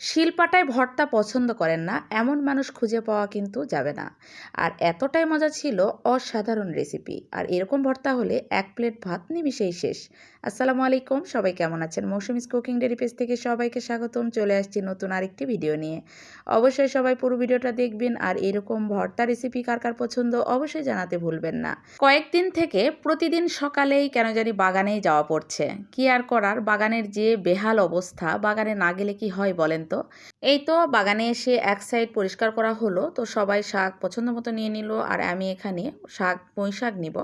শিলপাটায় ভর্তা পছন্দ করেন না এমন মানুষ খুঁজে পাওয়া কিন্তু যাবে না। আর এতটাই মজা ছিল, অসাধারণ রেসিপি। আর এরকম ভর্তা হলে এক প্লেট ভাত নিমিশেই শেষ। আসসালামু আলাইকুম, সবাই কেমন আছেন? মৌসুমিস কুকিং ডেরি পেজ থেকে সবাইকে স্বাগতম। চলে আসছি নতুন আরেকটি ভিডিও নিয়ে। অবশ্যই সবাই পুরো ভিডিওটা দেখবেন। আর এরকম ভর্তা রেসিপি কার কার পছন্দ অবশ্যই জানাতে ভুলবেন না। কয়েকদিন থেকে প্রতিদিন সকালেই কেন জানি বাগানেই যাওয়া পড়ছে। কি আর করার, বাগানের যে বেহাল অবস্থা, বাগানে না গেলে কি হয় বলেন তো। এই তো বাগানে এসে এক সাইড পরিষ্কার করা হলো, তো সবাই শাক পছন্দ মতো নিয়ে নিল। আর আমি এখানে পুঁই শাক নিব।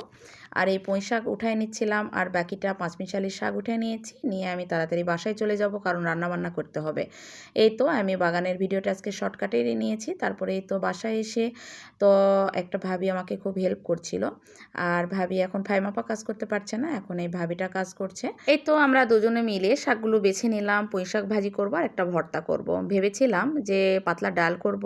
আর এই পুঁই শাক উঠায় নিচ্ছিলাম, আর বাকিটা পাঁচমিশালির শাক উঠে নিয়েছি। নিয়ে আমি তাড়াতাড়ি বাসায় চলে যাব, কারণ রান্নাবান্না করতে হবে। এই তো আমি বাগানের ভিডিওটা আজকে শর্টকাটেই নিয়েছি। তারপরে এই তো বাসায় এসে তো একটা ভাবি আমাকে খুব হেল্প করছিল। আর ভাবি এখন ফাইমাপা কাজ করতে পারছে না, এখন এই ভাবিটা কাজ করছে। এই তো আমরা দুজনে মিলে শাকগুলো বেছে নিলাম। পুঁই শাক ভাজি করবো আর একটা ভর্তা করব। ভেবেছিলাম যে পাতলা ডাল করব,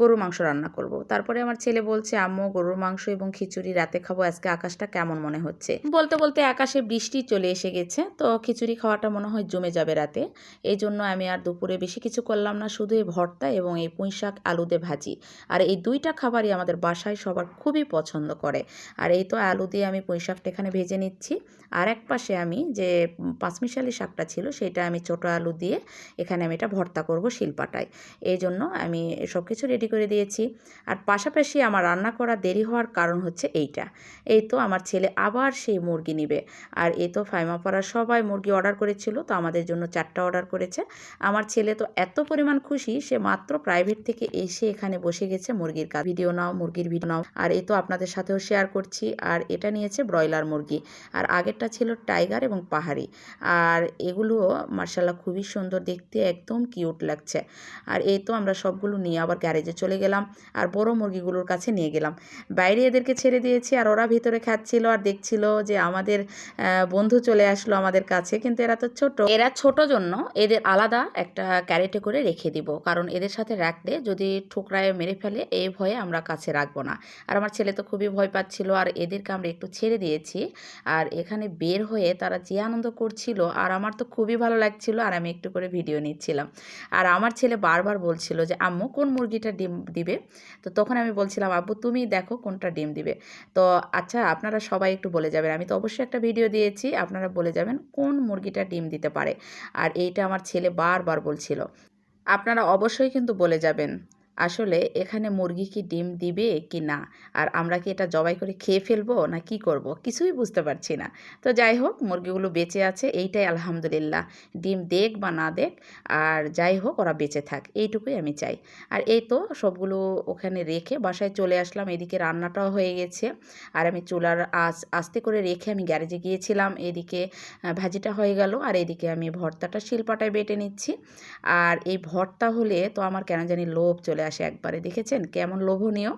গরুর মাংস রান্না করব। তারপরে আমার ছেলে বলছে, আম্মু গরুর মাংস এবং খিচুড়ি রাতে খাবো, আজকে আকাশটা কেমন মনে হচ্ছে। বলতে বলতে আকাশে বৃষ্টি চলে এসে গেছে, তো খিচুড়ি খাওয়াটা মনে হয় জমে যাবে রাতে। এই জন্য আমি আর দুপুরে বেশি কিছু করলাম না, শুধু এই ভর্তা এবং এই পুঁই শাক আলু দিয়ে ভাজি। আর এই দুইটা খাবারই আমাদের বাসায় সবার খুবই পছন্দ করে। আর এই তো আলু দিয়ে আমি পুঁই শাকটা এখানে ভেজে নিচ্ছি। আর এক পাশে আমি যে পাঁচমিশালি শাকটা ছিল সেটা আমি ছোটো আলু দিয়ে এখানে আমি এটা ভর্তা করব শিলপাটায়। এই জন্য আমি সব কিছু রেডি করে দিয়েছি। আর পাশাপাশি আমার রান্না করা দেরি হওয়ার কারণ হচ্ছে এইটা। এই তো আমার ছেলে আবার সেই মুরগি নিবে। আর এই তো ফাইমাপাড়ার সবাই মুরগি অর্ডার করেছিল, তো আমাদের জন্য 4টা অর্ডার করেছে। আমার ছেলে তো এত পরিমাণ খুশি, সে মাত্র প্রাইভেট থেকে এসে এখানে বসে গেছে মুরগির ভিডিও নাও, মুরগির ভিডিও নাও। আর এই তো আপনাদের সাথেও শেয়ার করছি। আর এটা নিয়েছে ব্রয়লার মুরগি, আর আগেরটা ছিল টাইগার এবং পাহাড়ি। আর এগুলোও মার্শাল্লাহ খুবই সুন্দর দেখতে, একদম কিউট লাগছে। আর এই তো আমরা সবগুলো নিয়ে আবার গ্যারেজে চলে গেলাম, আর বড় মুরগিগুলোর কাছে নিয়ে গেলাম। বাইরে এদেরকে ছেড়ে দিয়েছি, আর ওরা ভিতরে খাচ্ছিল আর দেখছিল যে আমাদের বন্ধু চলে আসলো আমাদের কাছে। কিন্তু এরা তো ছোট, এরা ছোট জন্য এদের আলাদা একটা ক্যারেটে করে রেখে দিব, কারণ এদের সাথে রাখলে যদি ঠোকরায় মেরে ফেলে এই ভয়ে আমরা কাছে রাখবো না। আর আমার ছেলে তো খুবই ভয় পাচ্ছিল, আর এদেরকে আমরা একটু ছেড়ে দিয়েছি। আর এখানে বের হয়ে তারা যে আনন্দ করছিল, আর আমার তো খুবই ভালো লাগছিল। আর আমি একটু করে ভিডিও নিচ্ছিলাম। আর আমার ছেলে বারবার বলছিল যে আম্মু কোন মুরগিটা ডিম দিবে। তো তখন আমি বলছিলাম, আব্বু তুমি দেখো কোনটা ডিম দিবে। তো আচ্ছা, আপনারা সবাই একটু বলে যাবেন, আমি তো অবশ্যই একটা ভিডিও দিয়েছি, আপনারা বলে যাবেন কোন মুরগিটা ডিম দিতে পারে। আর এইটা আমার ছেলে বারবার বলছিল। আপনারা অবশ্যই কিন্তু বলে যাবেন আসলে এখানে মুরগি কি ডিম দিবে কি না, আর আমরা কি এটা জবাই করে খেয়ে ফেলবো না কি করব, কিছুই বুঝতে পারছি না। তো যাই হোক, মুরগিগুলো বেঁচে আছে, এইটাই আলহামদুলিল্লাহ। ডিম দেখ বা না দেখ, আর যাই হোক ওরা বেঁচে থাক, এইটুকুই আমি চাই। আর এই তো সবগুলো ওখানে রেখে বাসায় চলে আসলাম। এদিকে রান্নাটাও হয়ে গেছে, আর আমি চুলার আস্তে করে রেখে আমি গ্যারেজে গিয়েছিলাম। এদিকে ভাজিটা হয়ে গেল, আর এদিকে আমি ভর্তাটা শিলপাটায় বেটে নিচ্ছি। আর এই ভর্তা হলে তো আমার কেন জানি লোভ চলে আসে একবারে। দেখেছেন কেমন লোভনীয়,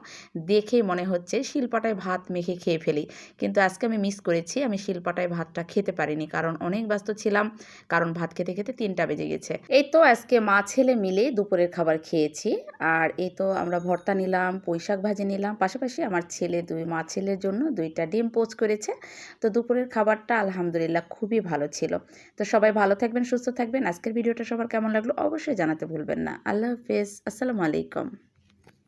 দেখেই মনে হচ্ছে শিলপাটায় ভাত মেখে খেয়ে ফেলি। কিন্তু আজকে আমি মিস করেছি, আমি শিলপাটায় ভাতটা খেতে পারিনি, কারণ অনেক ব্যস্ত ছিলাম, কারণ ভাত খেতে খেতে 3টা বেজে গেছে। এই তো আজকে মা ছেলে মিলে দুপুরের খাবার খেয়েছি। আর এই তো আমরা ভর্তা নিলাম, পুঁই শাক ভাজি নিলাম, পাশাপাশি আমার ছেলে মা ছেলের জন্য 2টা ডিম পোচ করেছে। তো দুপুরের খাবারটা আলহামদুলিল্লাহ খুবই ভালো ছিল। তো সবাই ভালো থাকবেন, সুস্থ থাকবেন। আজকের ভিডিওটা সবার কেমন লাগলো অবশ্যই জানাতে ভুলবেন না। আল্লাহ হাফেজ, আসসালামু আলাইকুম।